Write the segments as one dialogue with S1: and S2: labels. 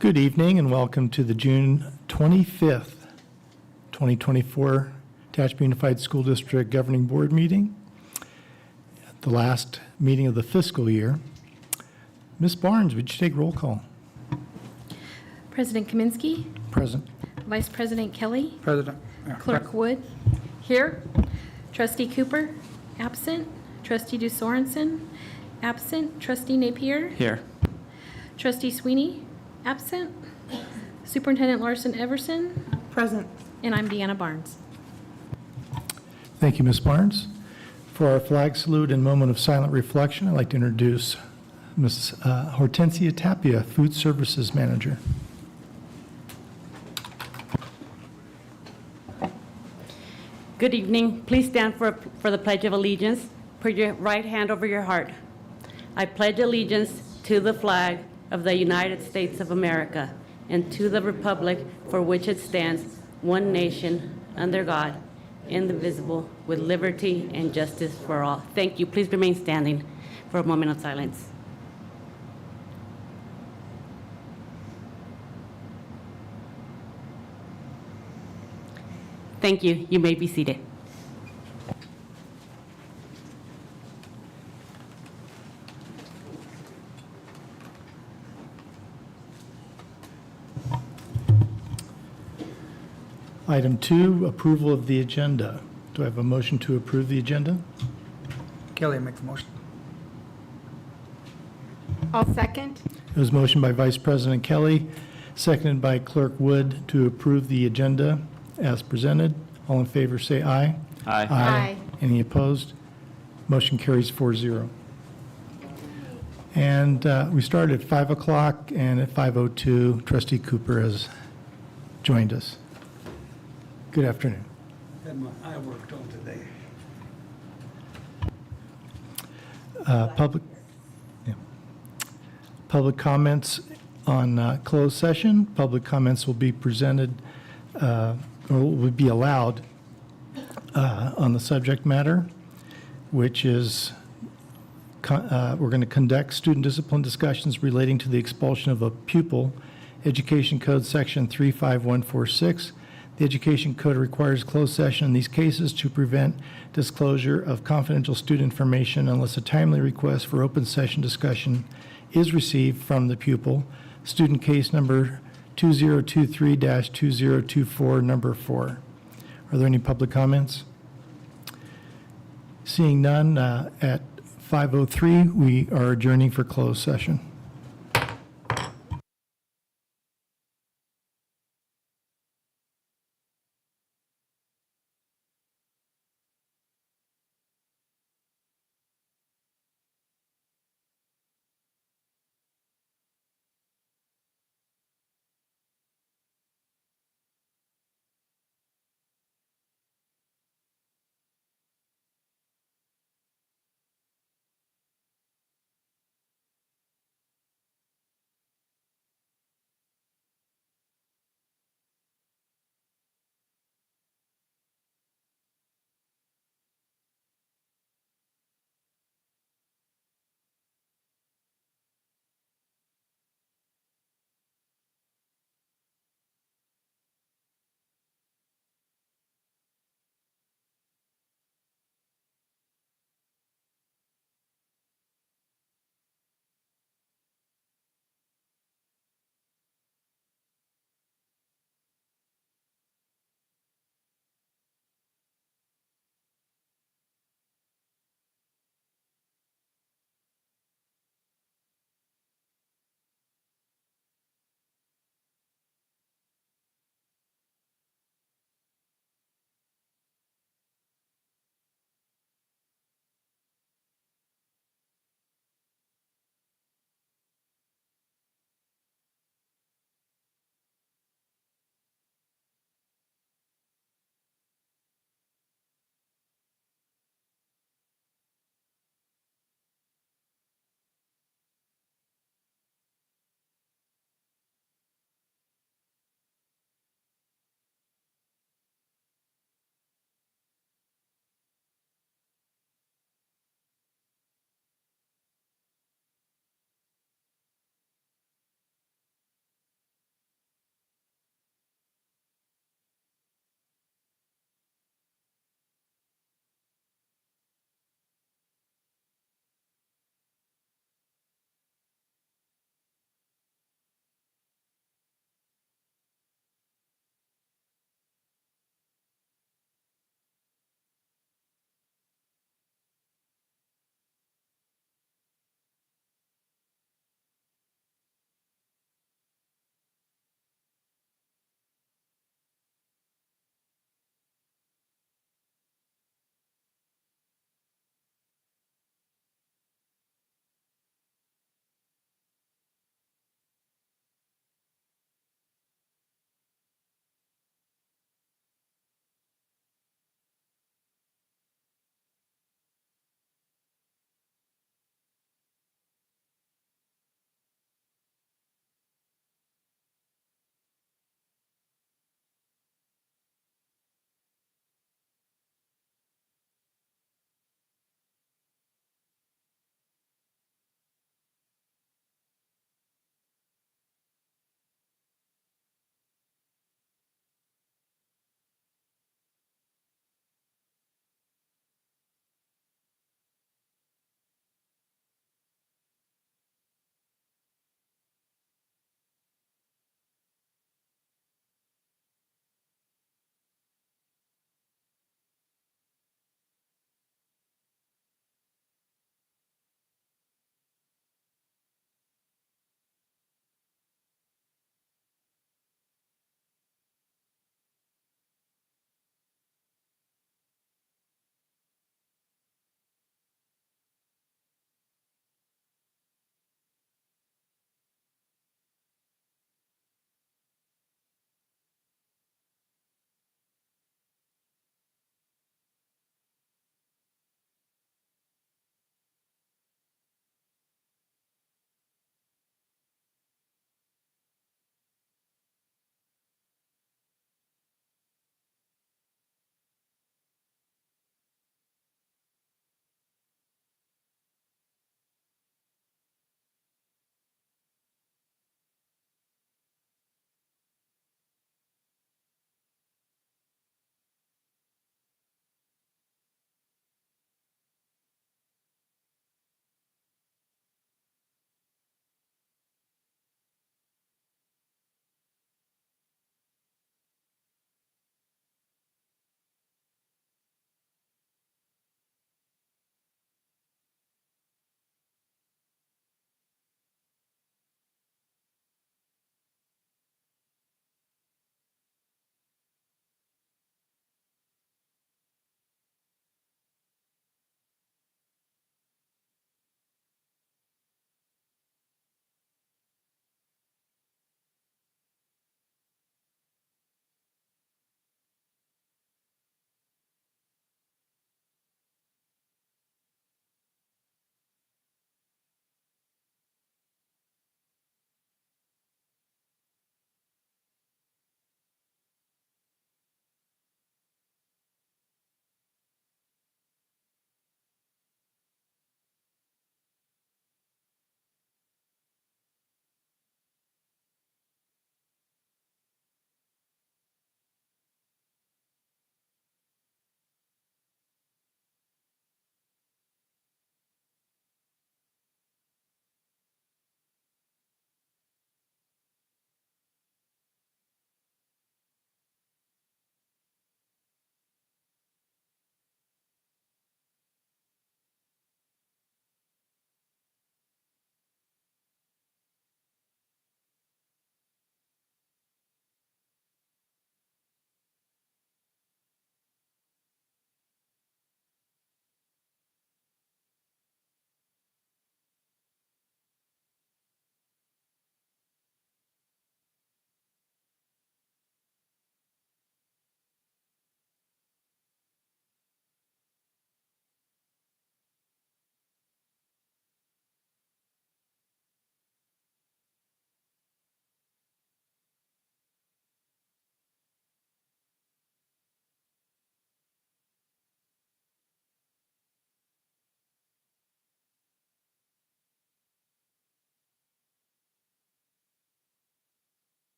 S1: Good evening and welcome to the June 25th, 2024 Tehachapi Unified School District Governing Board meeting, the last meeting of the fiscal year. Ms. Barnes, would you take roll call?
S2: President Kaminsky,
S1: Present.
S2: Vice President Kelly,
S3: President.
S2: Clerk Wood, here. Trustee Cooper, absent. Trustee DeSorensen, absent. Trustee Napier,
S3: Here.
S2: Trustee Sweeney, absent. Superintendent Larson Everson,
S4: Present.
S2: and I'm Deanna Barnes.
S1: Thank you, Ms. Barnes. For our flag salute and moment of silent reflection, I'd like to introduce Ms. Hortensia Tapia, Food Services Manager.
S5: Good evening. Please stand for the Pledge of Allegiance. Put your right hand over your heart. I pledge allegiance to the flag of the United States of America and to the republic for which it stands, one nation, under God, indivisible, with liberty and justice for all. Thank you. Please remain standing for a moment of silence. Thank you. You may be seated.
S1: Item 2, approval of the agenda. Do I have a motion to approve the agenda?
S3: Kelly makes the motion.
S4: I'll second.
S1: It was motioned by Vice President Kelly, seconded by Clerk Wood to approve the agenda as presented. All in favor say aye.
S3: Aye.
S4: Aye.
S1: Any opposed? Motion carries 4-0. And we started at 5 o'clock, and at 5:02, Trustee Cooper has joined us. Good afternoon.
S6: Had my eye worked on today.
S1: Public comments on closed session. Public comments will be presented, or will be allowed on the subject matter, which is we're going to conduct student discipline discussions relating to the expulsion of a pupil. Education Code Section 35146. The Education Code requires closed session in these cases to prevent disclosure of confidential student information unless a timely request for open session discussion is received from the pupil. Student case number 2023-2024, number 4. Are there any public comments? Seeing none, at 5:03, we are adjourning for closed session.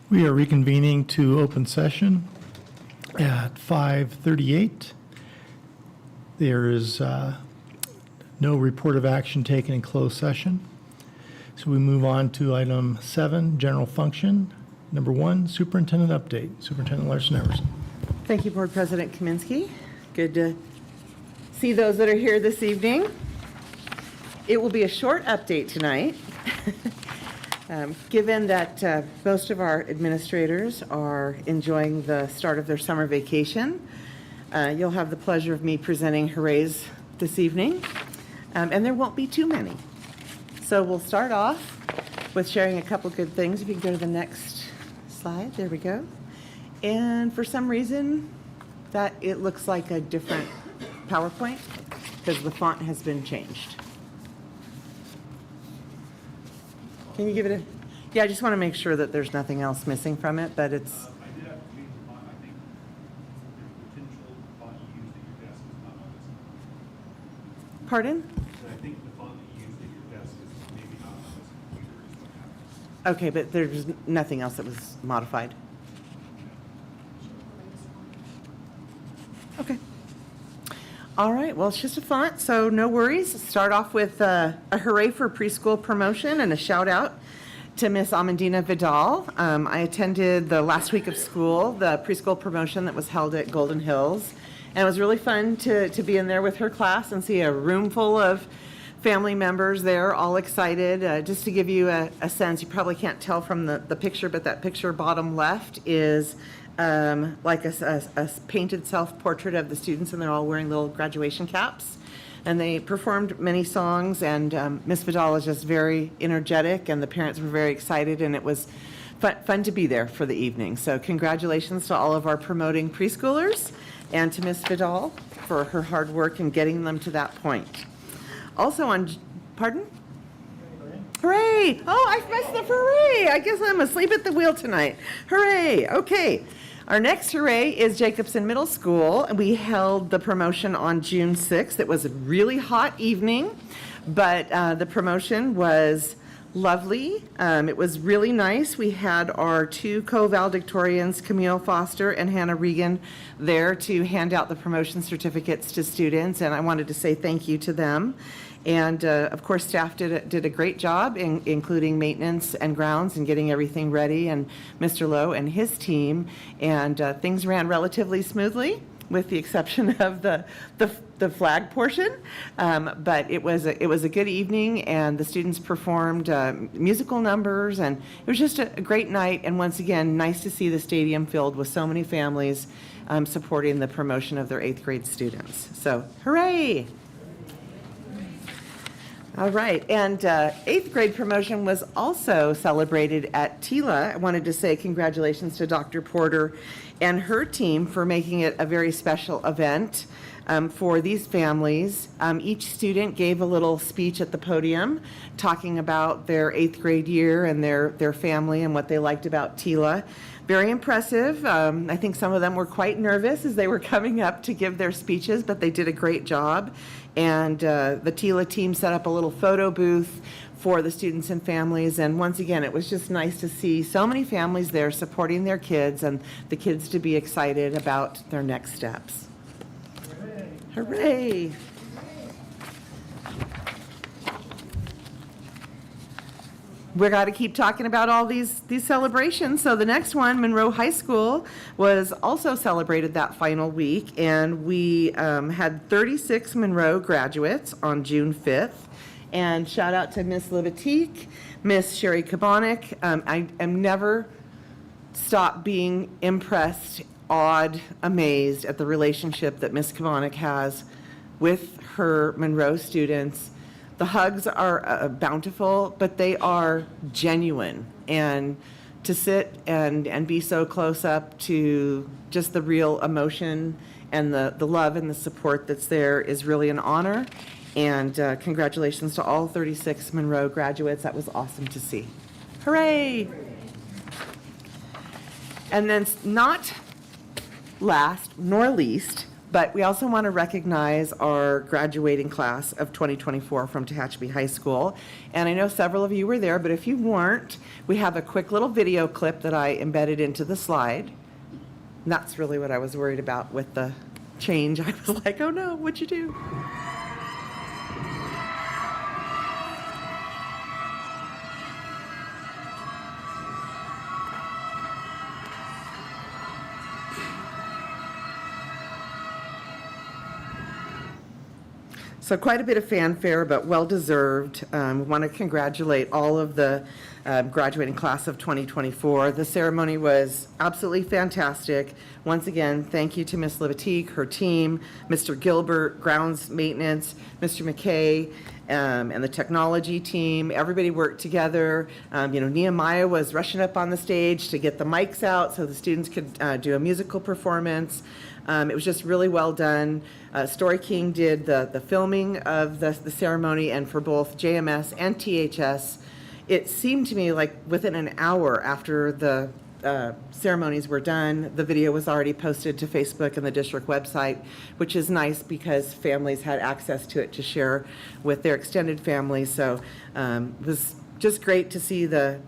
S1: We are reconvening to open session at 5:38. There is no report of action taken in closed session. So we move on to item 7, general function. Number 1, superintendent update. Superintendent Larson Everson.
S4: Thank you, Board President Kaminsky. Good to see those that are here this evening. It will be a short update tonight. Given that most of our administrators are enjoying the start of their summer vacation, you'll have the pleasure of me presenting hoorays this evening, and there won't be too many. So we'll start off with sharing a couple good things. If you can go to the next slide, there we go. And for some reason, that it looks like a different PowerPoint because the font has been changed. Can you give it a, yeah, I just want to make sure that there's nothing else missing from it, but it's,
S7: I did have to change the font. I think the potential font you used at your desk is not on this.
S4: pardon?
S7: And I think the font that you used at your desk is maybe not on this computer is what happened.
S4: Okay, but there's nothing else that was modified? Okay. All right, well, it's just a font, so no worries. Start off with a hooray for preschool promotion and a shout out to Miss Amandina Vidal. I attended the last week of school, the preschool promotion that was held at Golden Hills. And it was really fun to be in there with her class and see a room full of family members there, all excited. Just to give you a sense, you probably can't tell from the picture, but that picture bottom left is like a painted self-portrait of the students, and they're all wearing little graduation caps. And they performed many songs, and Miss Vidal is just very energetic, and the parents were very excited, and it was fun to be there for the evening. So congratulations to all of our promoting preschoolers and to Miss Vidal for her hard work in getting them to that point. Also on, pardon? Hooray! Oh, I missed the hooray! I guess I'm asleep at the wheel tonight. Hooray! Okay. Our next hooray is Jacobson Middle School. We held the promotion on June 6th. It was a really hot evening, but the promotion was lovely. It was really nice. We had our 2 co-valedictorians, Camille Foster and Hannah Regan, there to hand out the promotion certificates to students, and I wanted to say thank you to them. And of course, staff did a great job, including maintenance and grounds and getting everything ready, and Mr. Lowe and his team. And things ran relatively smoothly, with the exception of the flag portion. But it was a good evening, and the students performed musical numbers, and it was just a great night. And once again, nice to see the stadium filled with so many families supporting the promotion of their 8th grade students. So, hooray! All right, and 8th grade promotion was also celebrated at TILA. I wanted to say congratulations to Dr. Porter and her team for making it a very special event for these families. Each student gave a little speech at the podium talking about their 8th grade year and their family and what they liked about TILA. Very impressive. I think some of them were quite nervous as they were coming up to give their speeches, but they did a great job. And the TILA team set up a little photo booth for the students and families. And once again, it was just nice to see so many families there supporting their kids and the kids to be excited about their next steps. Hooray! We're got to keep talking about all these celebrations. So the next one, Monroe High School, was also celebrated that final week, and we had 36 Monroe graduates on June 5th. And shout out to Miss Levitique, Miss Sherry Kabonik. I am never stopped being impressed, awed, amazed at the relationship that Miss Kabonik has with her Monroe students. The hugs are bountiful, but they are genuine. And to sit and be so close up to just the real emotion and the love and the support that's there is really an honor. And congratulations to all 36 Monroe graduates. That was awesome to see. Hooray! And then not last nor least, But we also want to recognize our graduating class of 2024 from Tehachapi High School. And I know several of you were there, but if you weren't, we have a quick little video clip that I embedded into the slide. And that's really what I was worried about with the change. I was like, oh no, what'd you do? So quite a bit of fanfare, but well-deserved. We want to congratulate all of the graduating class of 2024. The ceremony was absolutely fantastic. Once again, thank you to Ms. Levitique, her team, Mr. Gilbert, grounds maintenance, Mr. McKay, and the technology team. Everybody worked together. Nehemiah was rushing up on the stage to get the mics out so the students could do a musical performance. It was just really well done. Story King did the filming of the ceremony, and for both JMS and THS, it seemed to me like within an hour after the ceremonies were done, the video was already posted to Facebook and the district website, which is nice because families had access to it to share with their extended families. So it was just great to see the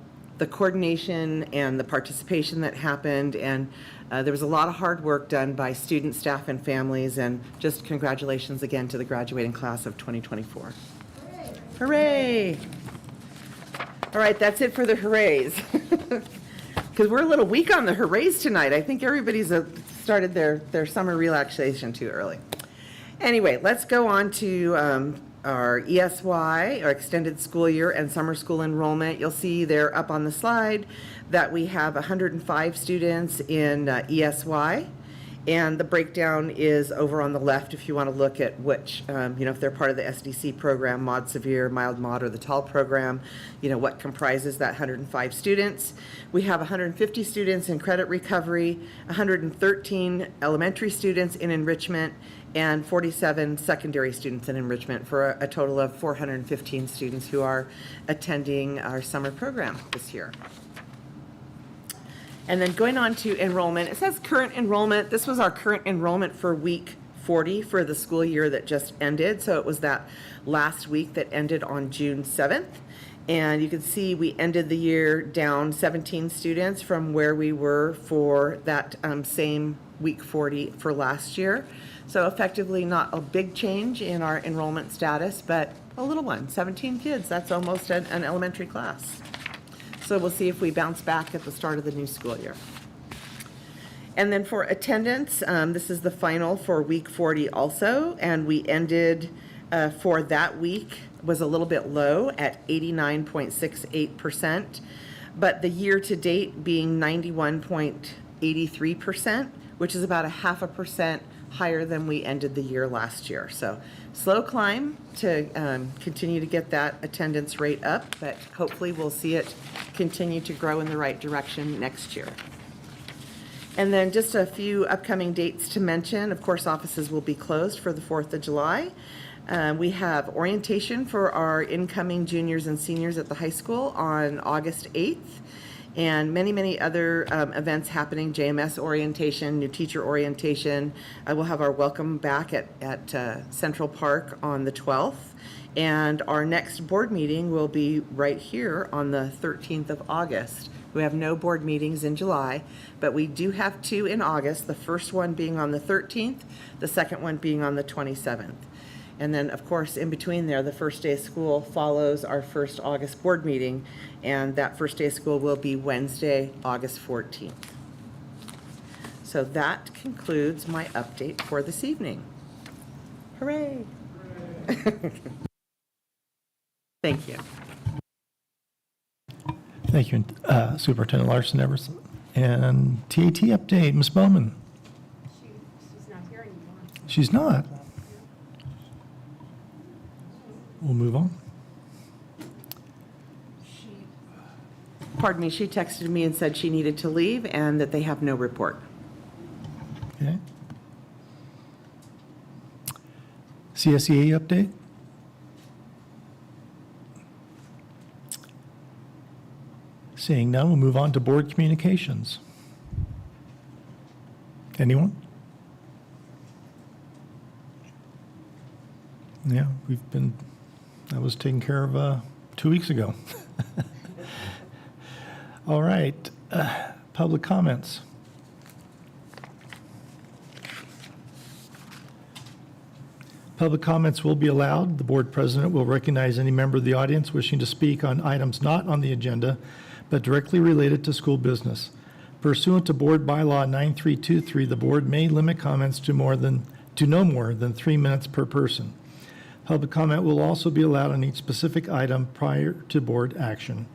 S4: coordination and the participation that happened, and there was a lot of hard work done by students, staff, and families, and just congratulations again to the graduating class of 2024. Hooray! All right, that's it for the hoorays. Because we're a little weak on the hoorays tonight. I think everybody's started their summer relaxation too early. Anyway, let's go on to our ESY, our extended school year and summer school enrollment. You'll see there up on the slide that we have 105 students in ESY, and the breakdown is over on the left if you want to look at which, if they're part of the SDC program, Mod Severe, Mild Mod, or the TAL program, what comprises that 105 students. We have 150 students in credit recovery, 113 elementary students in enrichment, and 47 secondary students in enrichment, for a total of 415 students who are attending our summer program this year. And then going on to enrollment, it says current enrollment. This was our current enrollment for week 40 for the school year that just ended. So it was that last week that ended on June 7th. And you can see we ended the year down 17 students from where we were for that same week 40 for last year. So effectively not a big change in our enrollment status, but a little one, 17 kids. That's almost an elementary class. So we'll see if we bounce back at the start of the new school year. And then for attendance, this is the final for week 40 also, and we ended for that week was a little bit low at 89.68%, but the year to date being 91.83%, which is about 0.5% higher than we ended the year last year. So slow climb to continue to get that attendance rate up, but hopefully we'll see it continue to grow in the right direction next year. And then just a few upcoming dates to mention. Of course, offices will be closed for the 4th of July. We have orientation for our incoming juniors and seniors at the high school on August 8th. And many, many other events happening, JMS orientation, new teacher orientation. We'll have our welcome back at Central Park on the 12th. And our next board meeting will be right here on the 13th of August. We have no board meetings in July, but we do have 2 in August, the first one being on the 13th, the second one being on the 27th. And then, of course, in between there, the first day of school follows our first August board meeting, and that first day of school will be Wednesday, August 14th. So that concludes my update for this evening. Hooray! Thank you.
S1: Thank you, Superintendent Larson Everson. And TAT update, Ms. Bowman.
S2: She's not here anymore.
S1: She's not. We'll move on.
S4: Pardon me, she texted me and said she needed to leave and that they have no report.
S1: Okay. CSEA update? Seeing none, we'll move on to board communications. Anyone? Yeah, that was taken care of 2 weeks ago. All right, public comments. Public comments will be allowed. The board president will recognize any member of the audience wishing to speak on items not on the agenda, but directly related to school business. Pursuant to Board Bylaw 9323, the board may limit comments to no more than 3 minutes per person. Public comment will also be allowed on each specific item prior to board action.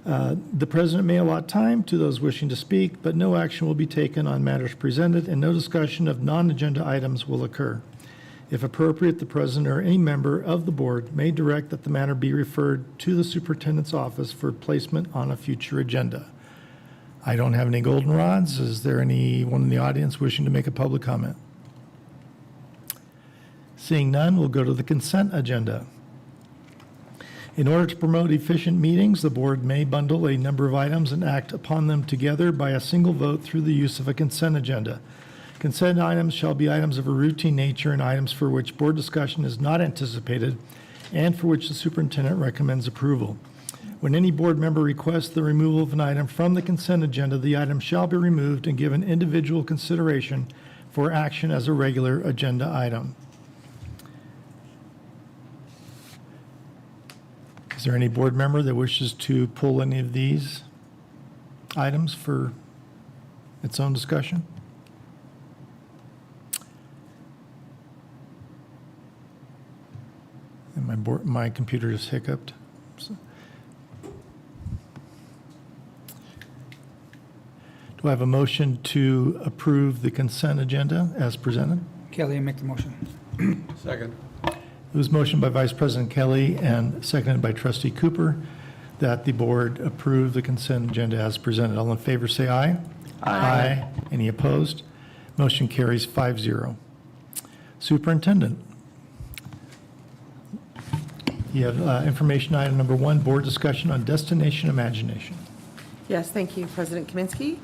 S1: The president may allot time to those wishing to speak, but no action will be taken on matters presented, and no discussion of non-agenda items will occur. If appropriate, the president or any member of the board may direct that the matter be referred to the superintendent's office for placement on a future agenda. I don't have any goldenrods. Is there anyone in the audience wishing to make a public comment? Seeing none, we'll go to the consent agenda. In order to promote efficient meetings, the board may bundle a number of items and act upon them together by a single vote through the use of a consent agenda. Consent items shall be items of a routine nature and items for which board discussion is not anticipated and for which the superintendent recommends approval. When any board member requests the removal of an item from the consent agenda, the item shall be removed and given individual consideration for action as a regular agenda item. Is there any board member that wishes to pull any of these items for its own discussion? And my computer just hiccuped. So. Do I have a motion to approve the consent agenda as presented?
S3: Kelly, make the motion.
S6: Second.
S1: It was motioned by Vice President Kelly and seconded by Trustee Cooper that the board approve the consent agenda as presented. All in favor say aye. Aye. Any opposed? Motion carries 5-0. Superintendent. You have information item number 1, board discussion on Destination Imagination.
S4: Yes, thank you, President Kaminsky.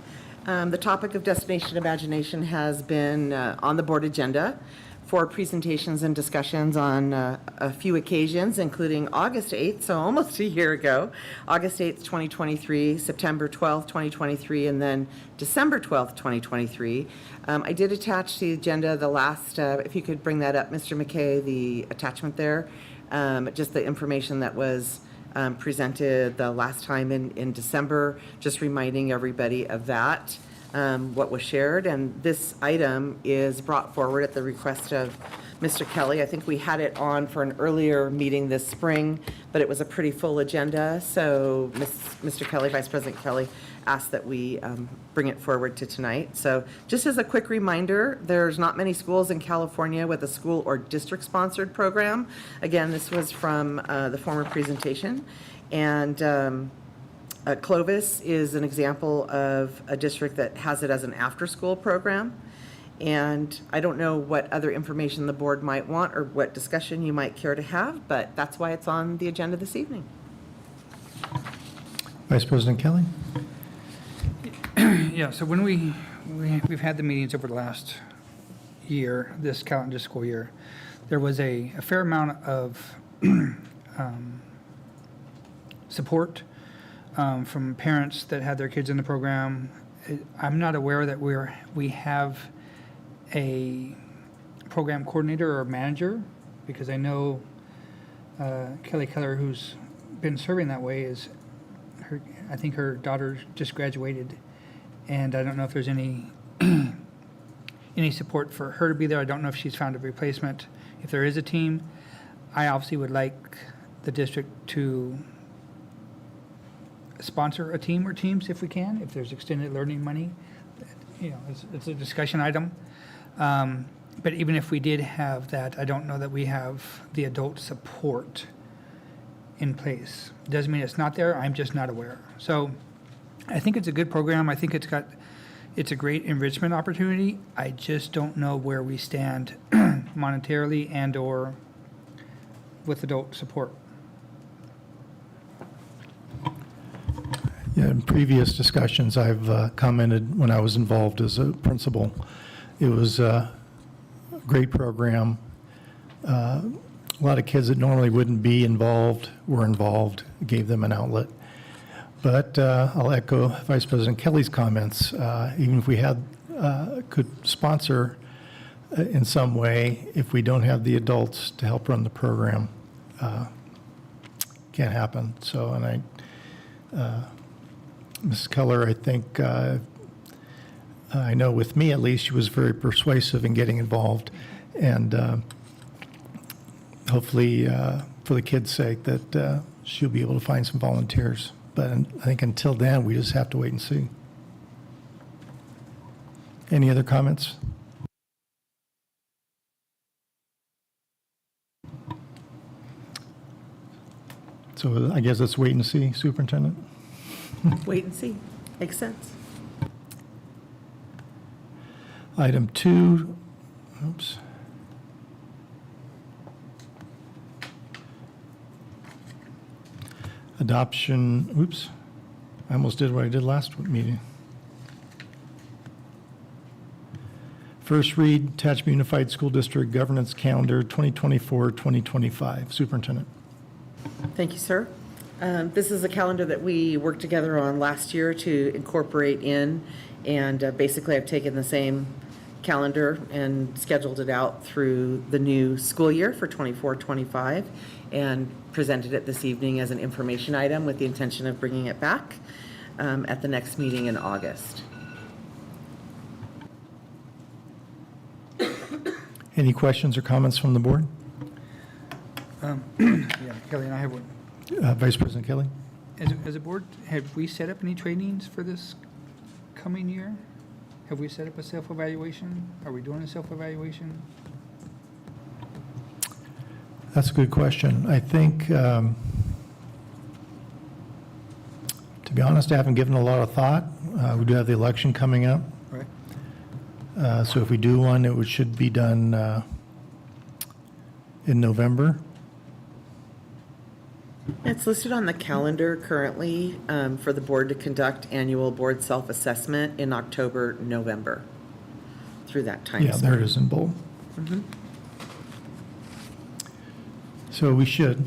S4: The topic of Destination Imagination has been on the board agenda for presentations and discussions on a few occasions, including August 8th, so almost a year ago, August 8th, 2023, September 12th, 2023, and then December 12th, 2023. I did attach the agenda, the last, if you could bring that up, Mr. McKay, the attachment there, just the information that was presented the last time in December, just reminding everybody of that. What was shared, and this item is brought forward at the request of Mr. Kelly. I think we had it on for an earlier meeting this spring, but it was a pretty full agenda, so Mr. Kelly, Vice President Kelly, asked that we bring it forward to tonight. So just as a quick reminder, there's not many schools in California with a school or district-sponsored program. Again, this was from the former presentation, and Clovis is an example of a district that has it as an after-school program. And I don't know what other information the board might want or what discussion you might care to have, but that's why it's on the agenda this evening.
S1: Vice President Kelly?
S3: Yeah, so when we've had the meetings over the last year, this calendar school year, there was a fair amount of support from parents that had their kids in the program. I'm not aware that we have a program coordinator or manager, because I know Kelly Keller, who's been serving that way, I think her daughter just graduated, and I don't know if there's any support for her to be there. I don't know if she's found a replacement. If there is a team, I obviously would like the district to sponsor a team or teams if we can, if there's extended learning money. It's a discussion item. But even if we did have that, I don't know that we have the adult support in place. Doesn't mean it's not there, I'm just not aware. So I think it's a good program. I think it's a great enrichment opportunity. I just don't know where we stand monetarily and or with adult support.
S1: Yeah, in previous discussions, I've commented when I was involved as a principal. It was a great program, A lot of kids that normally wouldn't be involved were involved, gave them an outlet. But I'll echo Vice President Kelly's comments. Even if we could sponsor in some way, if we don't have the adults to help run the program, can't happen. So, and Mrs. Keller, I think, I know with me at least, she was very persuasive in getting involved. And hopefully, for the kids' sake, that she'll be able to find some volunteers. But I think until then, we just have to wait and see. Any other comments? So I guess let's wait and see, Superintendent.
S4: Wait and see. Makes sense.
S1: Item 2, oops. Adoption, oops, I almost did what I did last meeting. First read, Tehachapi Unified School District Governance Calendar 2024-2025. Superintendent.
S4: Thank you, sir. This is a calendar that we worked together on last year to incorporate in, and basically I've taken the same calendar and scheduled it out through the new school year for 24-25 and presented it this evening as an information item with the intention of bringing it back at the next meeting in August.
S1: Any questions or comments from the board?
S3: Yeah, Kelly and I have one.
S1: Vice President Kelly?
S3: As a board, have we set up any trainings for this coming year? Have we set up a self-evaluation? Are we doing a self-evaluation?
S1: That's a good question. I think, to be honest, I haven't given a lot of thought. We do have the election coming up.
S3: Right.
S1: So if we do one, it should be done in November.
S4: It's listed on the calendar currently for the board to conduct annual board self-assessment in October, November, through that time.
S1: Yeah, there it is in bold. So we should.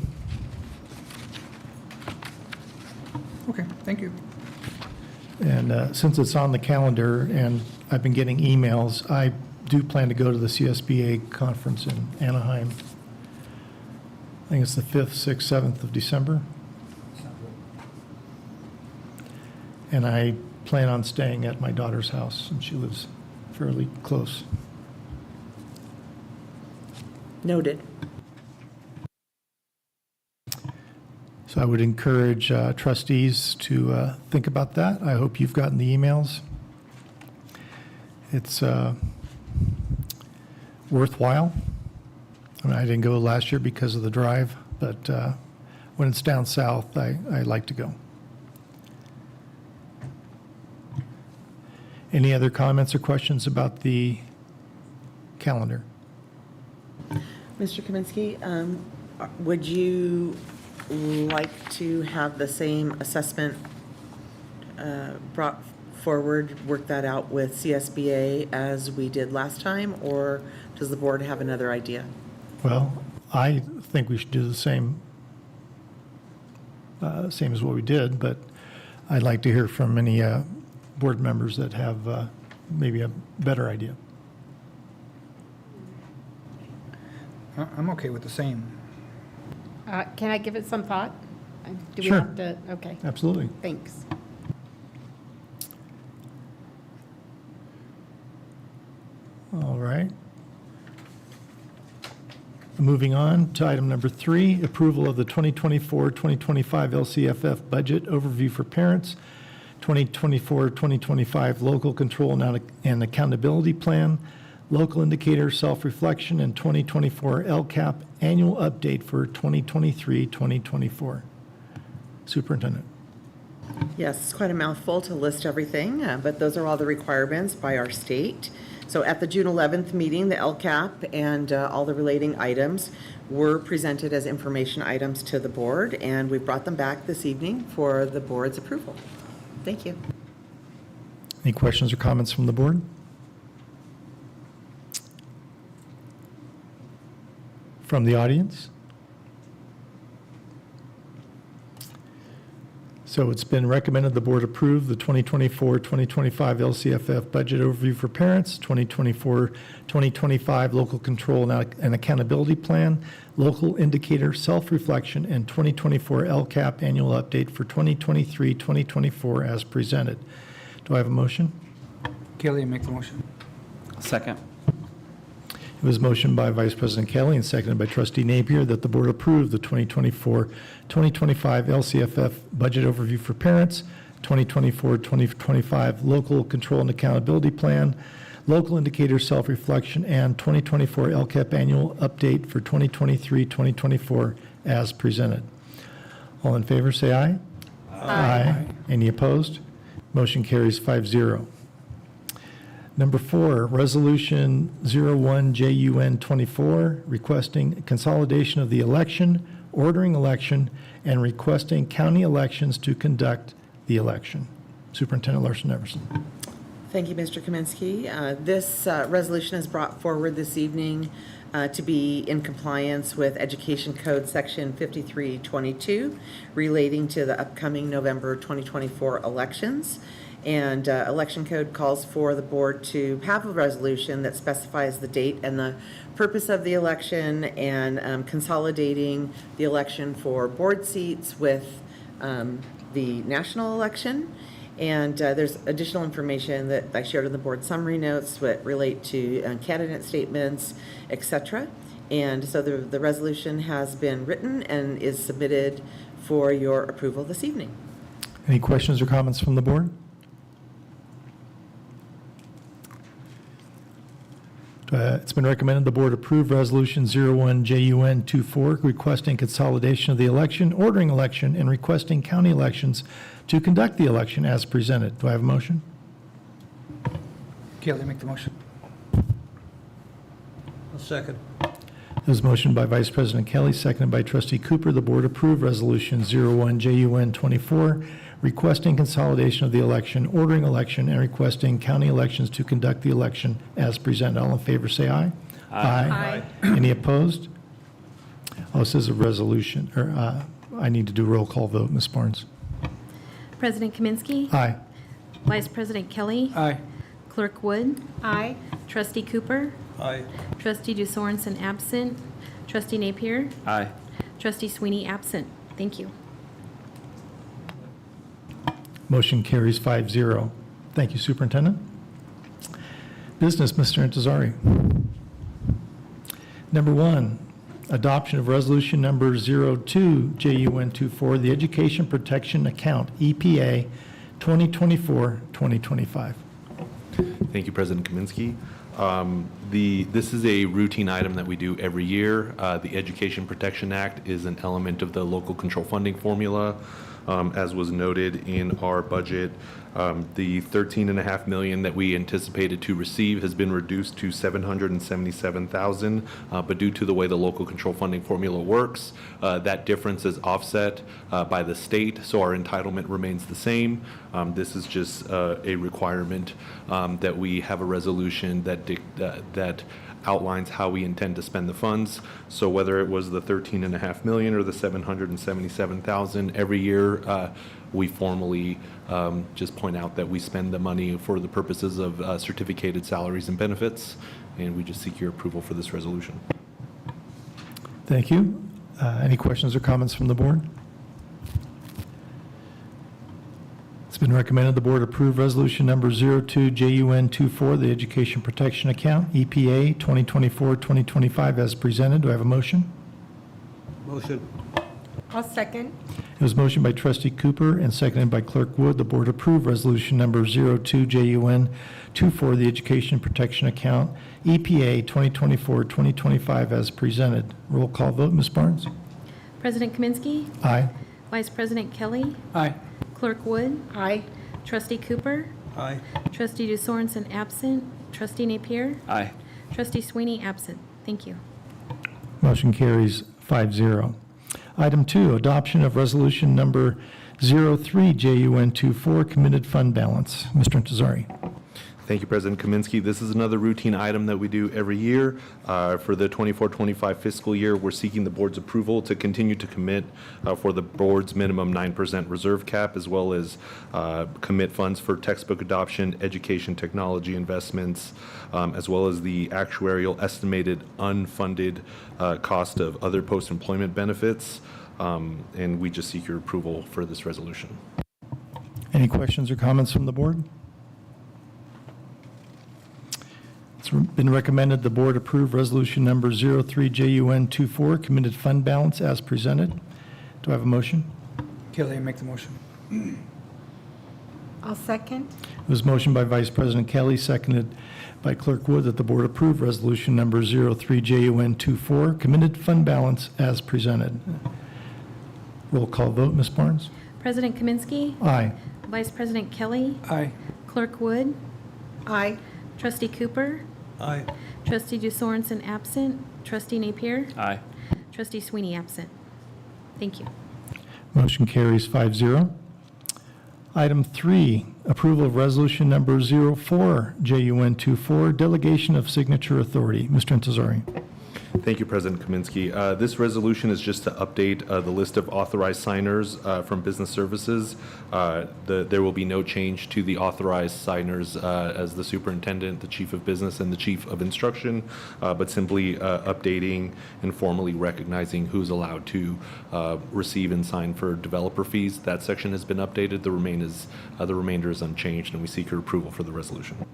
S3: Okay, thank you.
S1: And since it's on the calendar and I've been getting emails, I do plan to go to the CSBA conference in Anaheim. I think it's the 5th, 6th, 7th of December. And I plan on staying at my daughter's house, and she lives fairly close.
S4: Noted.
S1: So I would encourage trustees to think about that. I hope you've gotten the emails. It's worthwhile. I mean, I didn't go last year because of the drive, but when it's down south, I like to go. Any other comments or questions about the calendar?
S4: Mr. Kaminsky, would you like to have the same assessment brought forward, work that out with CSBA as we did last time, or does the board have another idea?
S1: Well, I think we should do the same as what we did, but I'd like to hear from any board members that have maybe a better idea.
S3: I'm okay with the same.
S2: Can I give it some thought? Do we
S1: Sure.
S2: have to? Okay,
S1: Absolutely.
S2: thanks.
S1: All right. Moving on to item number 3, approval of the 2024-2025 LCFF budget overview for parents, 2024-2025 local control and accountability plan, local indicator self-reflection, and 2024 LCAP annual update for 2023-2024. Superintendent.
S4: Yes, it's quite a mouthful to list everything, but those are all the requirements by our state. So at the June 11th meeting, the LCAP and all the relating items were presented as information items to the board, and we brought them back this evening for the board's approval. Thank you.
S1: Any questions or comments from the board? from the audience? So it's been recommended the board approve the 2024-2025 LCFF budget overview for parents, 2024-2025 local control and accountability plan, local indicator self-reflection, and 2024 LCAP annual update for 2023-2024 as presented. Do I have a motion?
S3: Kelly, make the motion.
S8: Second.
S1: It was motioned by Vice President Kelly and seconded by Trustee Napier that the board approve the 2024-2025 LCFF budget overview for parents, 2024-2025 local control and accountability plan, local indicator self-reflection, and 2024 LCAP annual update for 2023-2024 as presented. All in favor, say aye. Aye. Any opposed? Motion carries 5-0. Number 4, Resolution 01-JUN-24, requesting consolidation of the election, ordering election, and requesting county elections to conduct the election. Superintendent Larson-Everson.
S4: Thank you, Mr. Kaminsky. This resolution is brought forward this evening to be in compliance with Education Code Section 5322 relating to the upcoming November 2024 elections. And Election Code calls for the board to have a resolution that specifies the date and the purpose of the election and consolidating the election for board seats with the national election. And there's additional information that I shared in the board summary notes that relate to candidate statements, et cetera. And so the resolution has been written and is submitted for your approval this evening.
S1: Any questions or comments from the board? It's been recommended the board approve Resolution 01-JUN-24, requesting consolidation of the election, ordering election, and requesting county elections to conduct the election as presented. Do I have a motion?
S3: Kelly, make the motion.
S6: I'll second.
S1: It was motioned by Vice President Kelly, seconded by Trustee Cooper. The board approve Resolution 01-JUN-24, requesting consolidation of the election, ordering election, and requesting county elections to conduct the election as presented. All in favor, say aye. Aye. Any opposed? Oh, this is a resolution, or I need to do a roll call vote. Ms. Barnes?
S9: President Kaminsky.
S1: Aye.
S9: Vice President Kelly.
S3: Aye.
S9: Clerk Wood.
S2: Aye.
S9: Trustee Cooper.
S6: Aye.
S9: Trustee DeSorensen absent. Trustee Napier.
S8: Aye.
S9: Trustee Sweeney absent. Thank you.
S1: Motion carries 5-0. Thank you, Superintendent. Business, Mr. Intezari. Number 1, adoption of resolution number 02-JUN-24, the Education Protection Account, EPA 2024-2025.
S10: Thank you, President Kaminsky. This is a routine item that we do every year. The Education Protection Act is an element of the local control funding formula. As was noted in our budget, the $13.5 million that we anticipated to receive has been reduced to $777,000, but due to the way the local control funding formula works, that difference is offset by the state, so our entitlement remains the same. This is just a requirement that we have a resolution that outlines how we intend to spend the funds. So whether it was the $13.5 million or the $777,000, every year we formally just point out that we spend the money for the purposes of certificated salaries and benefits, and we just seek your approval for this resolution.
S1: Thank you. Any questions or comments from the board? It's been recommended the board approve resolution number 02-JUN-24, the Education Protection Account, EPA 2024-2025 as presented. Do I have a motion?
S6: Motion.
S2: I'll second.
S1: It was motioned by Trustee Cooper and seconded by Clerk Wood. The board approve resolution number 02-JUN-24, the Education Protection Account, EPA 2024-2025 as presented. Roll call vote, Ms. Barnes?
S9: President Kaminsky.
S1: Aye.
S9: Vice President Kelly.
S3: Aye.
S9: Clerk Wood.
S2: Aye.
S9: Trustee Cooper.
S6: Aye.
S9: Trustee DeSorensen absent. Trustee Napier.
S8: Aye.
S9: Trustee Sweeney absent. Thank you.
S1: Motion carries 5-0. Item 2, adoption of resolution number 03-JUN-24, committed fund balance. Mr. Intezari.
S10: Thank you, President Kaminsky. This is another routine item that we do every year. For the 24-25 fiscal year, we're seeking the board's approval to continue to commit for the board's minimum 9% reserve cap, as well as commit funds for textbook adoption, education technology investments, as well as the actuarial estimated unfunded cost of other post-employment benefits. And we just seek your approval for this resolution.
S1: Any questions or comments from the board? It's been recommended the board approve resolution number 03JUN24, committed fund balance as presented. Do I have a motion?
S3: Kelly, make the motion.
S2: I'll second.
S1: It was motioned by Vice President Kelly, seconded by Clerk Wood, that the board approve resolution number 03JUN24, committed fund balance as presented. Roll call vote, Ms. Barnes?
S9: President Kaminsky.
S1: Aye.
S9: Vice President Kelly.
S3: Aye.
S9: Clerk Wood.
S2: Aye.
S9: Trustee Cooper.
S6: Aye.
S9: Trustee DeSorensen absent. Trustee Napier.
S6: Aye.
S9: Trustee Sweeney absent. Thank you.
S1: Motion carries 5-0. Item 3, approval of resolution number 04JUN24, delegation of signature authority. Mr. Intezari.
S10: Thank you, President Kaminsky. This resolution is just to update the list of authorized signers from business services. There will be no change to the authorized signers as the superintendent, the chief of business, and the chief of instruction, but simply updating and formally recognizing who's allowed to receive and sign for developer fees. That section has been updated. The remainder is unchanged, and we seek your approval for the resolution.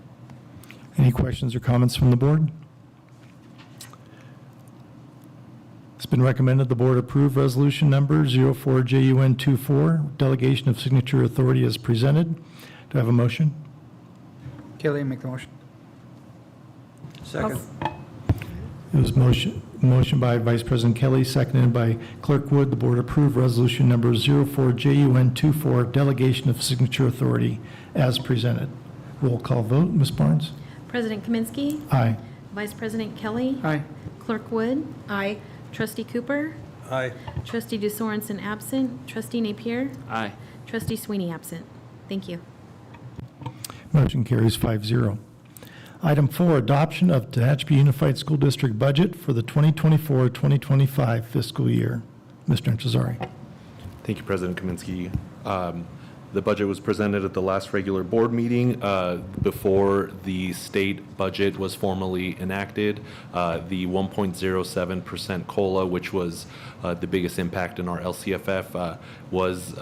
S1: Any questions or comments from the board? It's been recommended the board approve resolution number 04JUN24, delegation of signature authority as presented. Do I have a motion?
S3: Kelly, make the motion.
S6: Second.
S1: It was motion by Vice President Kelly, seconded by Clerk Wood. The board approve resolution number 04JUN24, delegation of signature authority as presented. Roll call vote, Ms. Barnes?
S9: President Kaminsky.
S1: Aye.
S9: Vice President Kelly.
S3: Aye.
S9: Clerk Wood.
S2: Aye.
S9: Trustee Cooper.
S6: Aye.
S9: Trustee DeSorensen absent. Trustee Napier.
S6: Aye.
S9: Trustee Sweeney absent. Thank you.
S1: Motion carries 5-0. Item 4, adoption of Tehachapi Unified School District budget for the 2024-2025 fiscal year. Mr. Intezari.
S10: Thank you, President Kaminsky. The budget was presented at the last regular board meeting before the state budget was formally enacted. The 1.07% COLA, which was the biggest impact in our LCFF, was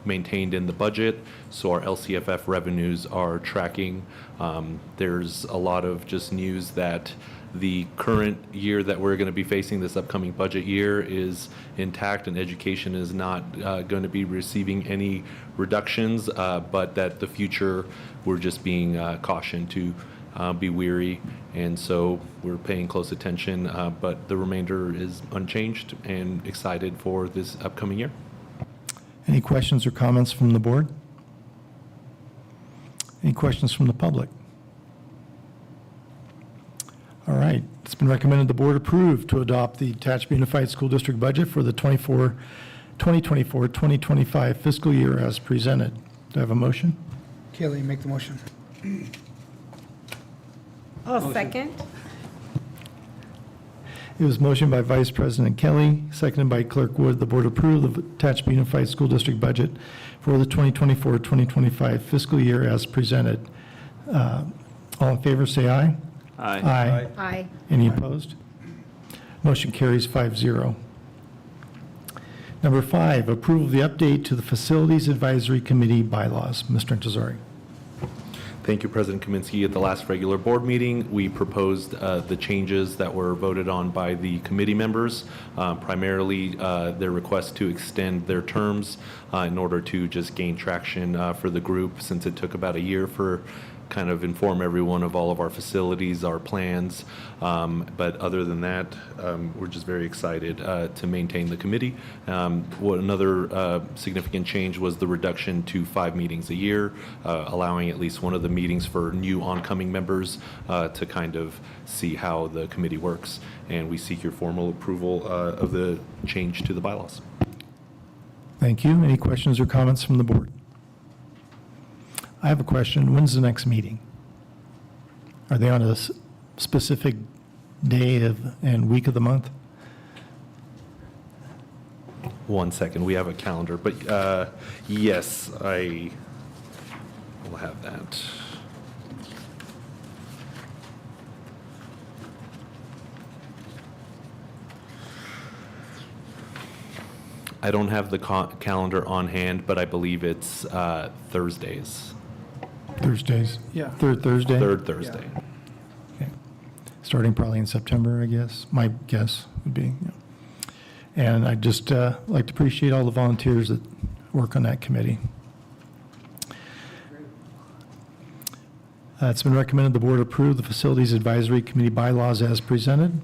S10: maintained in the budget, so our LCFF revenues are tracking. There's a lot of just news that the current year that we're going to be facing, this upcoming budget year, is intact, and education is not going to be receiving any reductions, but that the future, we're just being cautioned to be wary, and so we're paying close attention, but the remainder is unchanged, and excited for this upcoming year.
S1: Any questions or comments from the board? Any questions from the public? All right. It's been recommended the board approve to adopt the Tehachapi Unified School District budget for the 2024-2025 fiscal year as presented. Do I have a motion?
S3: Kelly, make the motion.
S2: I'll second.
S1: It was motioned by Vice President Kelly, seconded by Clerk Wood. The board approve the Tehachapi Unified School District budget for the 2024-2025 fiscal year as presented. All in favor, say aye. Aye.
S2: Aye.
S1: Any opposed? Motion carries 5-0. Number 5, approval of the update to the Facilities Advisory Committee bylaws. Mr. Intezari.
S10: Thank you, President Kaminsky. At the last regular board meeting, we proposed the changes that were voted on by the committee members, primarily their request to extend their terms in order to just gain traction for the group, since it took about a year for kind of inform everyone of all of our facilities, our plans. But other than that, we're just very excited to maintain the committee. Another significant change was the reduction to 5 meetings a year, allowing at least one of the meetings for new oncoming members to kind of see how the committee works. And we seek your formal approval of the change to the bylaws.
S1: Thank you. Any questions or comments from the board? I have a question. When's the next meeting? Are they on a specific day and week of the month?
S10: 1 second, we have a calendar, but yes, I will have that. I don't have the calendar on hand, but I believe it's Thursdays.
S1: Thursdays?
S3: Yeah.
S1: Third Thursday?
S10: Third Thursday.
S1: Okay. Starting probably in September, I guess. My guess would be. Yeah. And I'd just like to appreciate all the volunteers that work on that committee. It's been recommended the board approve the Facilities Advisory Committee bylaws as presented.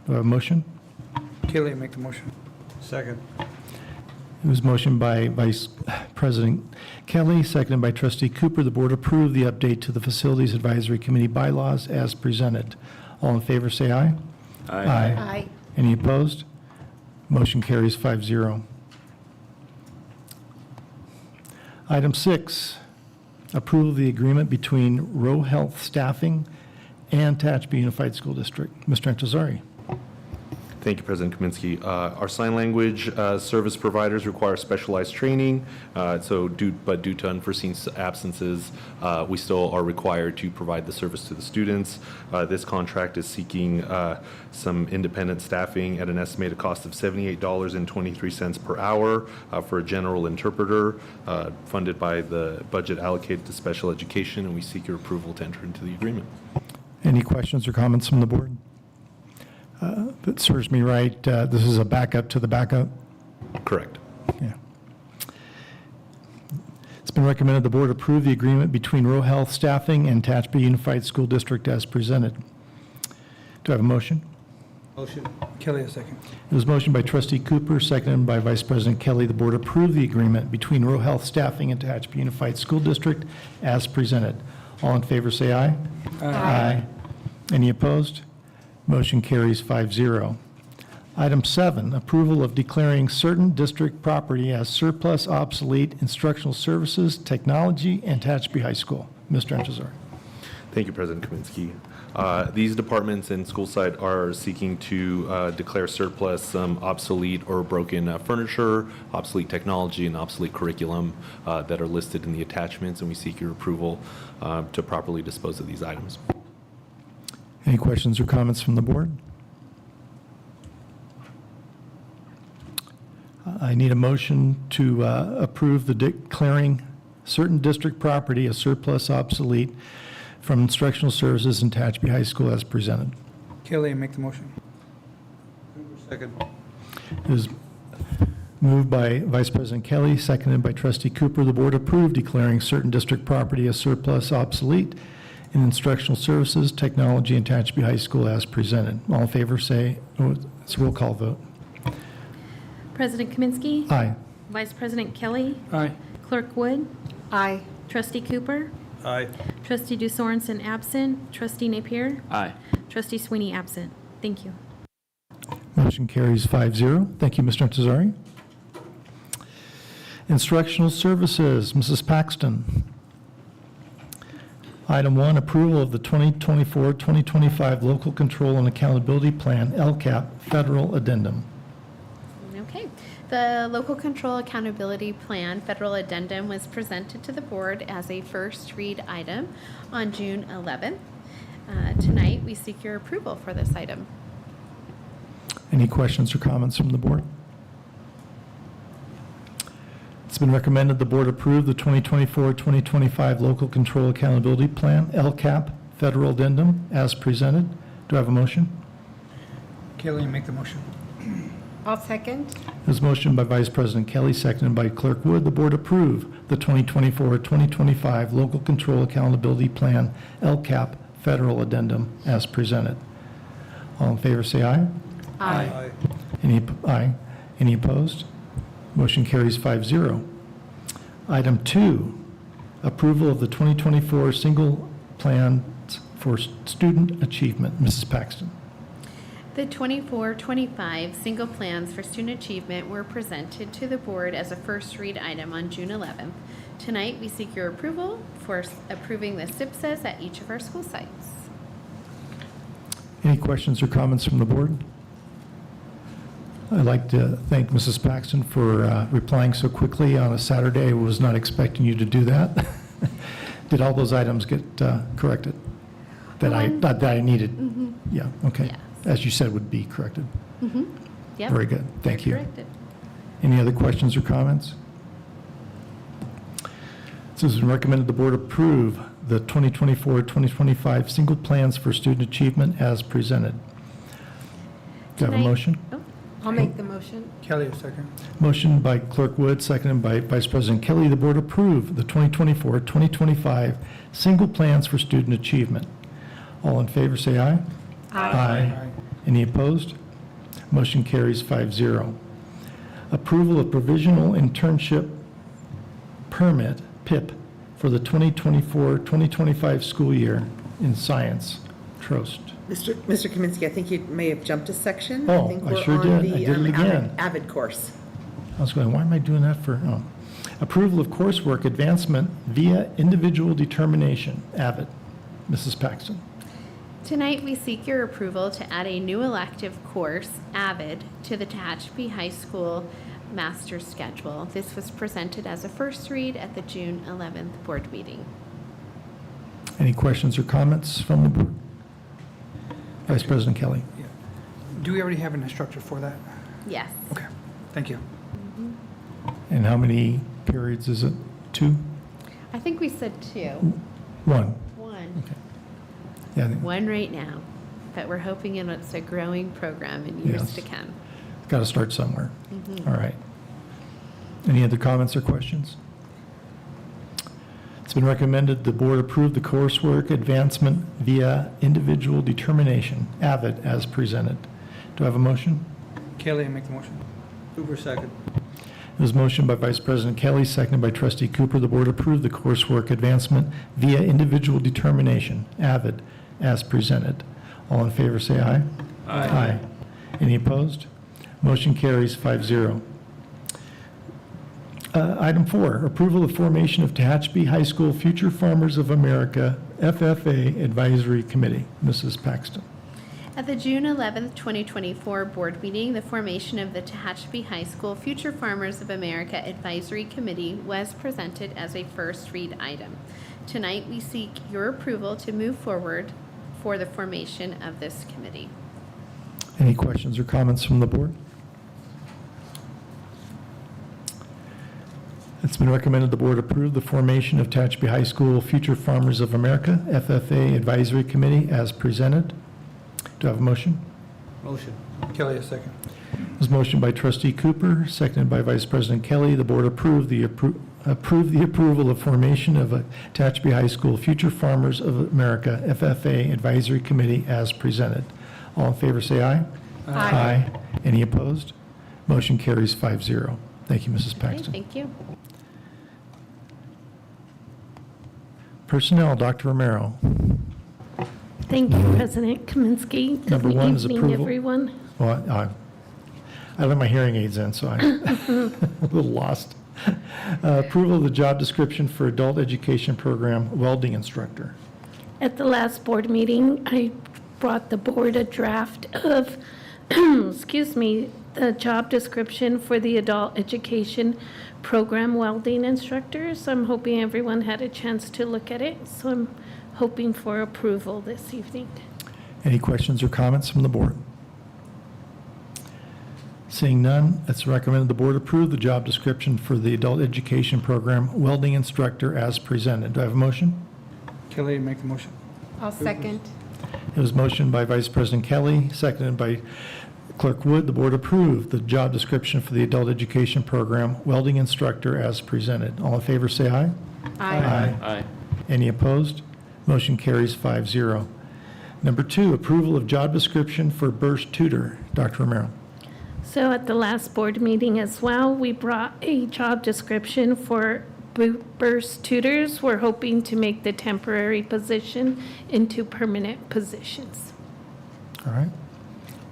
S1: Do I have a motion?
S3: Kelly, make the motion.
S6: Second.
S1: It was motioned by Vice President Kelly, seconded by Trustee Cooper. The board approve the update to the Facilities Advisory Committee bylaws as presented. All in favor, say aye.
S2: Aye.
S1: Any opposed? Motion carries 5-0. Item 6, approval of the agreement between Row Health Staffing and Tehachapi Unified School District. Mr. Antazari.
S10: Thank you, President Kaminsky. Our sign language service providers require specialized training, but due to unforeseen absences, we still are required to provide the service to the students. This contract is seeking some independent staffing at an estimated cost of $78.23 per hour for a general interpreter, funded by the budget allocated to special education, and we seek your approval to enter into the agreement.
S1: Any questions or comments from the board? If it serves me right, this is a backup to the backup?
S10: Correct.
S1: Yeah. It's been recommended the board approve the agreement between Row Health Staffing and Tehachapi Unified School District as presented. Do I have a motion?
S6: Motion.
S3: Kelly, a second.
S1: It was motioned by Trustee Cooper, seconded by Vice President Kelly. The board approve the agreement between Row Health Staffing and Tehachapi Unified School District as presented. All in favor, say aye. Aye. Any opposed? Motion carries 5-0. Item 7, approval of declaring certain district property as surplus, obsolete, instructional services, technology, and Tehachapi High School. Mr. Antazar.
S10: Thank you, President Kaminsky. These departments and school site are seeking to declare surplus some obsolete or broken furniture, obsolete technology, and obsolete curriculum that are listed in the attachments, and we seek your approval to properly dispose of these items.
S1: Any questions or comments from the board? I need a motion to approve the declaring certain district property as surplus, obsolete from instructional services in Tehachapi High School as presented.
S3: Kelly, make the motion.
S6: Second.
S1: It was moved by Vice President Kelly, seconded by Trustee Cooper. The board approved declaring certain district property as surplus, obsolete in instructional services, technology, and Tehachapi High School as presented. All in favor say, it's a roll call vote.
S9: President Kaminsky.
S1: Aye.
S9: Vice President Kelly.
S3: Aye.
S9: Clerk Wood.
S2: Aye.
S9: Trustee Cooper.
S6: Aye.
S9: Trustee DeSorensen absent. Trustee Napier.
S6: Aye.
S9: Trustee Sweeney absent. Thank you.
S1: Motion carries 5-0. Thank you, Mr. Antazari. Instructional services, Mrs. Paxton. Item 1, approval of the 2024-2025 Local Control and Accountability Plan, LCAP, Federal Addendum.
S8: Okay. The Local Control Accountability Plan Federal Addendum was presented to the board as a first read item on June 11th. Tonight, we seek your approval for this item.
S1: Any questions or comments from the board? It's been recommended the board approve the 2024-2025 Local Control Accountability Plan, LCAP, Federal Addendum, as presented. Do I have a motion?
S3: Kelly, make the motion.
S2: I'll second.
S1: It was motioned by Vice President Kelly, seconded by Clerk Wood. The board approve the 2024-2025 Local Control Accountability Plan, LCAP, Federal Addendum, as presented. All in favor, say aye.
S6: Aye.
S1: Aye. Any opposed? Motion carries 5-0. Item 2, approval of the 2024 single plans for student achievement. Mrs. Paxton.
S8: The 24-25 single plans for student achievement were presented to the board as a first read item on June 11th. Tonight, we seek your approval for approving the SIPSAs at each of our school sites.
S1: Any questions or comments from the board? I'd like to thank Mrs. Paxton for replying so quickly on a Saturday. I was not expecting you to do that. Did all those items get corrected? That I needed? Yeah, okay.
S8: Yes.
S1: As you said, would be corrected.
S8: Yep.
S1: Very good, thank you.
S8: Corrected.
S1: Any other questions or comments? So it's been recommended the board approve the 2024-2025 single plans for student achievement as presented. Do I have a
S8: Tonight-
S1: motion?
S8: Oh,
S2: I'll make the motion.
S3: Kelly, a second.
S1: Motion by Clerk Wood, seconded by Vice President Kelly. The board approve the 2024-2025 single plans for student achievement. All in favor, say aye. Aye. Any opposed? Motion carries 5-0. Approval of provisional internship permit, PIP, for the 2024-2025 school year in science. Trost.
S4: Mr. Kaminsky, I think you may have jumped a section.
S1: Oh,
S4: think
S1: I
S4: we're
S1: sure
S4: on
S1: did. I
S4: the,
S1: did it again.
S4: Avid course.
S1: I was going, why am I doing that for? Oh. Approval of coursework advancement via individual determination, AVID. Mrs. Paxton.
S8: Tonight, we seek your approval to add a new elective course, AVID, to the Tehachapi High School master schedule. This was presented as a first read at the June 11th board meeting.
S1: Any questions or comments from the board? Vice President Kelly.
S3: Do we already have an instructor for that?
S8: Yes.
S3: Okay, thank you.
S1: And how many periods is it? 2?
S8: I think we said 2.
S1: 1.
S8: One.
S1: Yeah, I think-
S8: One right now, but we're hoping it's a growing program in years
S1: Yes.
S8: to come.
S1: got to start somewhere. All right. Any other comments or questions? It's been recommended the board approve the coursework advancement via individual determination, AVID, as presented. Do I have a motion?
S3: Kelly, I make the motion.
S6: Cooper, second.
S1: It was motioned by Vice President Kelly, seconded by Trustee Cooper. The board approved the coursework advancement via individual determination, AVID, as presented. All in favor, say aye. Aye. Any opposed? Motion carries 5-0. Item 4, approval of formation of Tehachapi High School Future Farmers of America FFA Advisory Committee. Mrs. Paxton.
S8: At the June 11th, 2024 board meeting, the formation of the Tehachapi High School Future Farmers of America Advisory Committee was presented as a first read item. Tonight, we seek your approval to move forward for the formation of this committee.
S1: Any questions or comments from the board? It's been recommended the board approve the formation of Tehachapi High School Future Farmers of America FFA Advisory Committee as presented. Do I have a motion?
S6: Motion.
S3: Kelly, a second.
S1: It was motioned by Trustee Cooper, seconded by Vice President Kelly. The board approved the approval of formation of a Tehachapi High School Future Farmers of America FFA Advisory Committee as presented. All in favor, say aye. Aye. Any opposed? Motion carries 5-0. Thank you, Mrs.
S8: Okay,
S1: Paxton.
S8: thank you.
S1: Personnel, Dr. Romero.
S9: Thank you, President Kaminsky.
S1: Number
S9: Good
S1: 1 is
S9: evening,
S1: approval.
S9: everyone.
S1: Well, I let my hearing aids in, so I'm a little lost. Approval of the job description for adult education program welding instructor.
S9: At the last board meeting, I brought the board a draft of, the job description for the adult education program welding instructors. I'm hoping everyone had a chance to look at it, so I'm hoping for approval this evening.
S1: Any questions or comments from the board? Seeing none, it's recommended the board approve the job description for the adult education program welding instructor as presented. Do I have a motion?
S3: Kelly, make the motion.
S2: I'll second.
S1: It was motioned by Vice President Kelly, seconded by Clerk Wood. The board approved the job description for the adult education program welding instructor as presented. All in favor, say aye. Aye. Any opposed? Motion carries 5-0. Number 2, approval of job description for burst tutor. Dr. Romero.
S9: So at the last board meeting as well, we brought a job description for burst tutors. We're hoping to make the temporary position into permanent positions.
S1: All right.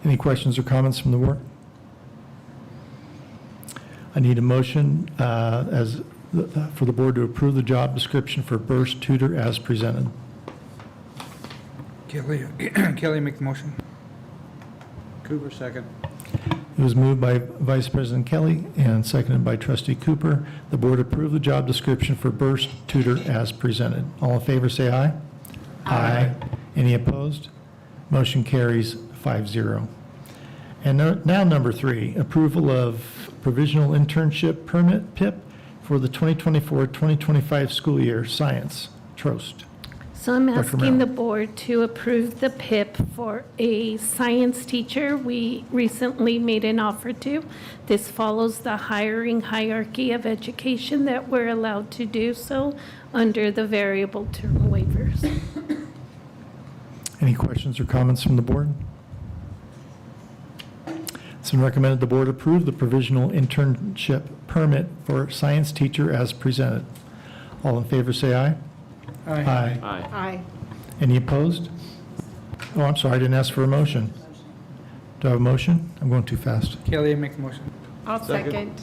S1: Any questions or comments from the board? I need a motion for the board to approve the job description for burst tutor as presented.
S3: Kelly, Kelly make the motion.
S6: Cooper, second.
S1: It was moved by Vice President Kelly and seconded by Trustee Cooper. The board approved the job description for burst tutor as presented. All in favor, say aye. Aye. Any opposed? Motion carries 5-0. And now number 3, approval of provisional internship permit, PIP, for the 2024-2025 school year, science, Trost.
S9: So I'm
S1: Dr.
S9: asking
S1: Merrill.
S9: the board to approve the PIP for a science teacher we recently made an offer to. This follows the hiring hierarchy of education that we're allowed to do so under the variable term waivers.
S1: Any questions or comments from the board? It's been recommended the board approve the provisional internship permit for science teacher as presented. All in favor, say aye. Aye.
S2: Aye.
S1: Any opposed? Oh, I'm sorry, I didn't ask for a motion. Do I have a motion? I'm going too fast.
S3: Kelly make the motion.
S2: I'll second.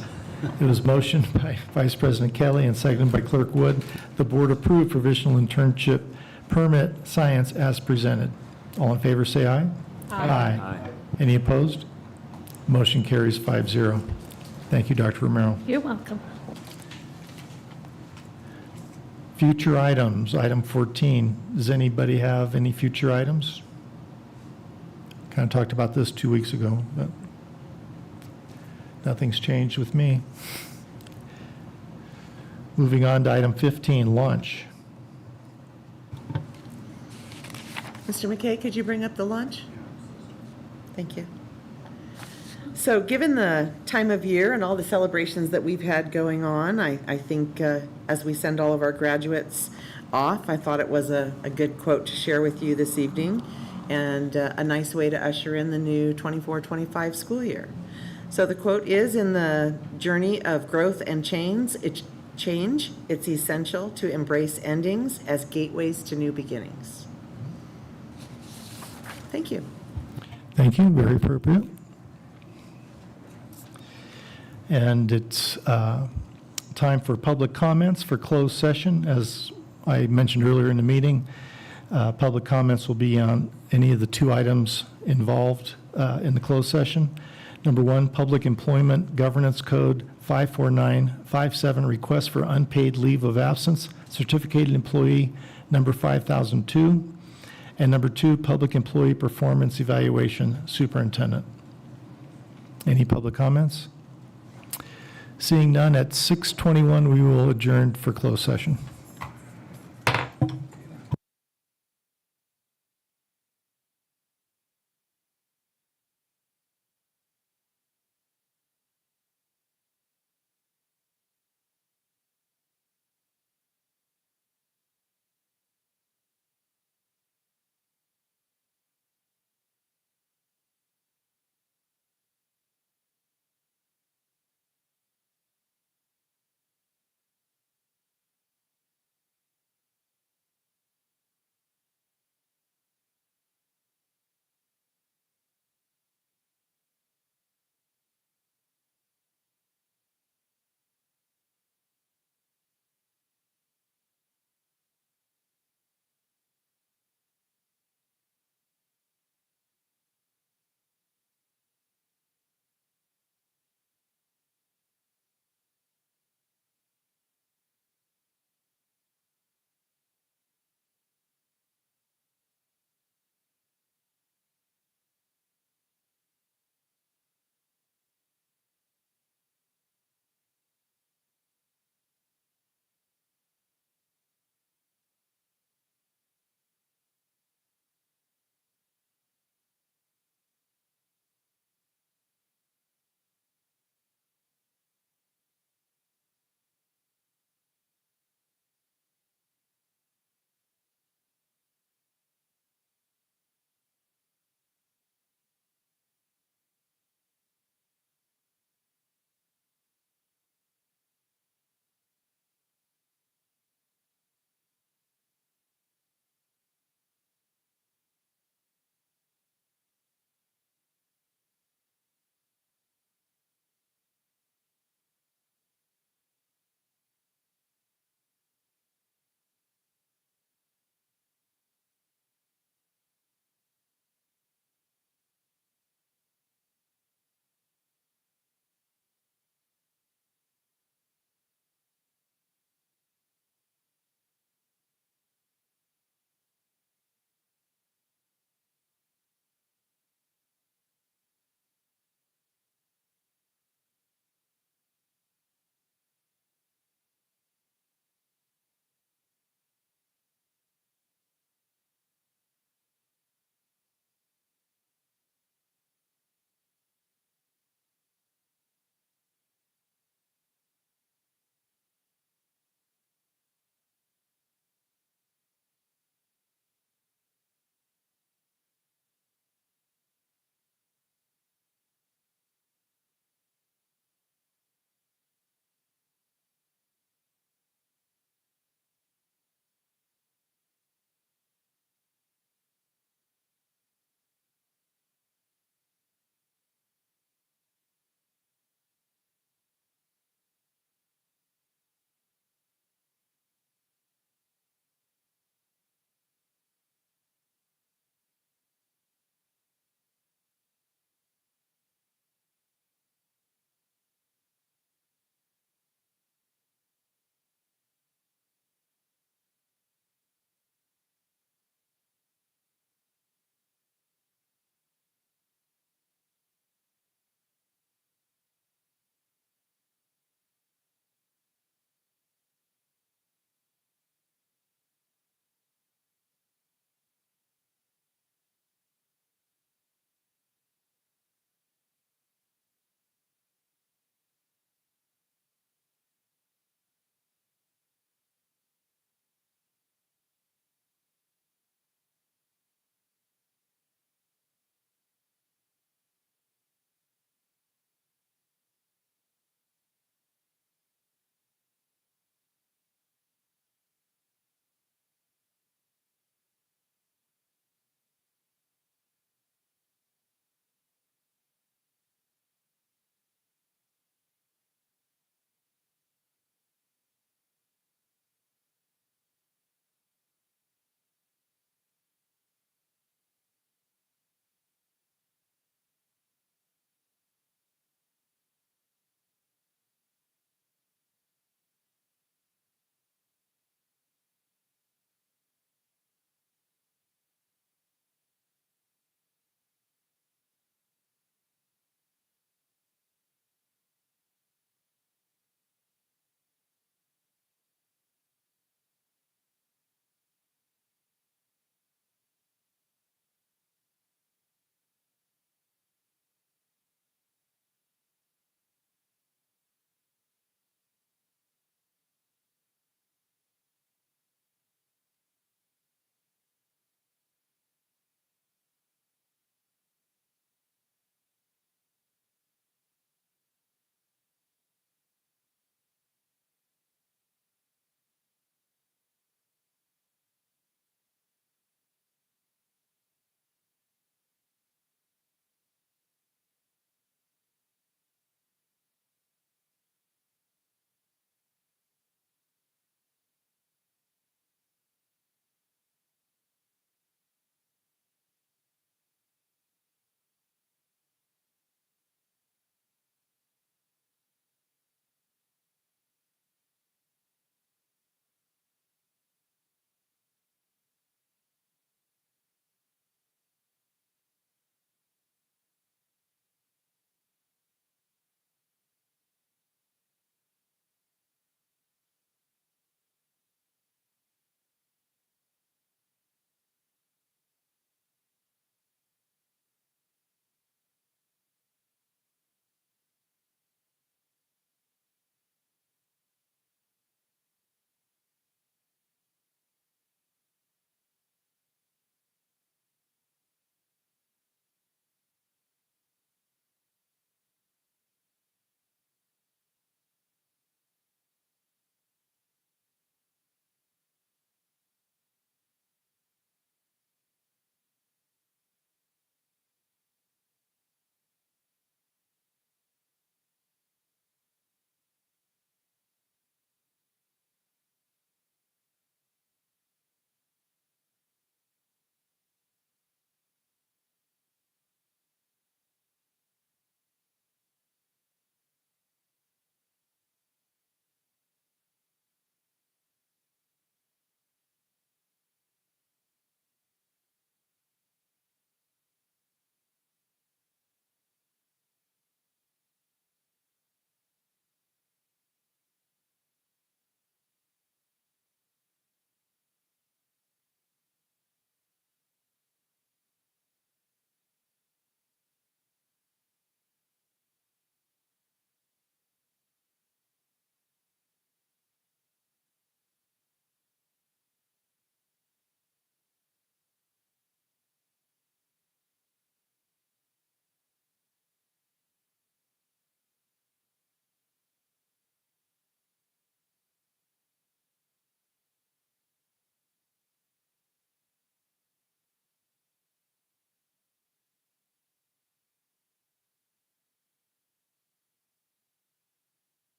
S1: It was motioned by Vice President Kelly and seconded by Clerk Wood. The board approved provisional internship permit science as presented. All in favor, say aye. Aye. Any opposed? Motion carries 5-0. Thank you, Dr. Romero.
S9: You're welcome.
S1: Future items, item 14. Does anybody have any future items? Kind of talked about this 2 weeks ago, but nothing's changed with me. Moving on to item 15, lunch.
S4: Mr. McKay, could you bring up the lunch? Thank you. So given the time of year and all the celebrations that we've had going on, I think as we send all of our graduates off, I thought it was a good quote to share with you this evening and a nice way to usher in the new 24-25 school year. So the quote is, in the journey of growth and change, it's essential to embrace endings as gateways to new beginnings. Thank you.
S1: Thank you, very appropriate. And it's time for public comments for closed session. As I mentioned earlier in the meeting, public comments will be on any of the 2 items involved in the closed session. Number 1, Public Employment Governance Code 54957, request for unpaid leave of absence, certificated employee number 5002. And number 2, Public Employee Performance Evaluation Superintendent. Any public comments? Seeing none, at 6:21, we will adjourn for closed session.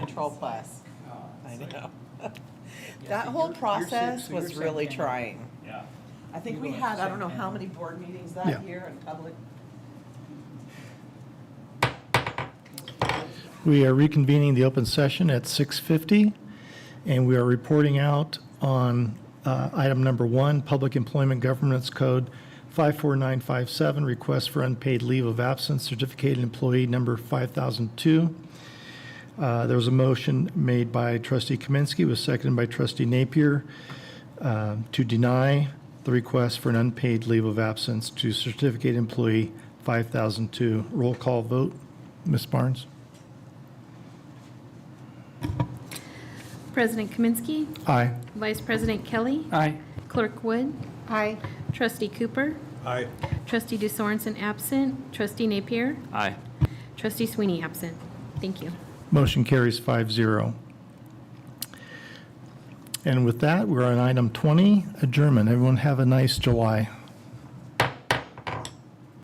S4: Control Plus. I know. That whole process was really trying.
S7: Yeah.
S4: I think we had, I don't know how many board meetings
S1: Yeah.
S4: that year in public.
S1: We are reconvening the open session at 6:50, and we are reporting out on item number 1, Public Employment Governance Code 54957, request for unpaid leave of absence, certificated employee number 5002. There was a motion made by trustee Kaminsky, was seconded by trustee Napier, to deny the request for an unpaid leave of absence to certificated employee 5002. Roll call vote. Ms. Barnes?
S8: President Kaminsky,
S1: Aye.
S8: Vice President Kelly,
S3: Aye.
S8: Clerk Wood,
S2: Aye.
S8: Trustee Cooper,
S6: Aye.
S8: Trustee DeSorensen absent, Trustee Napier,
S6: Aye.
S8: Trustee Sweeney absent. Thank you.
S1: Motion carries 5-0. And with that, we're on item 20, adjournment. Everyone have a nice July.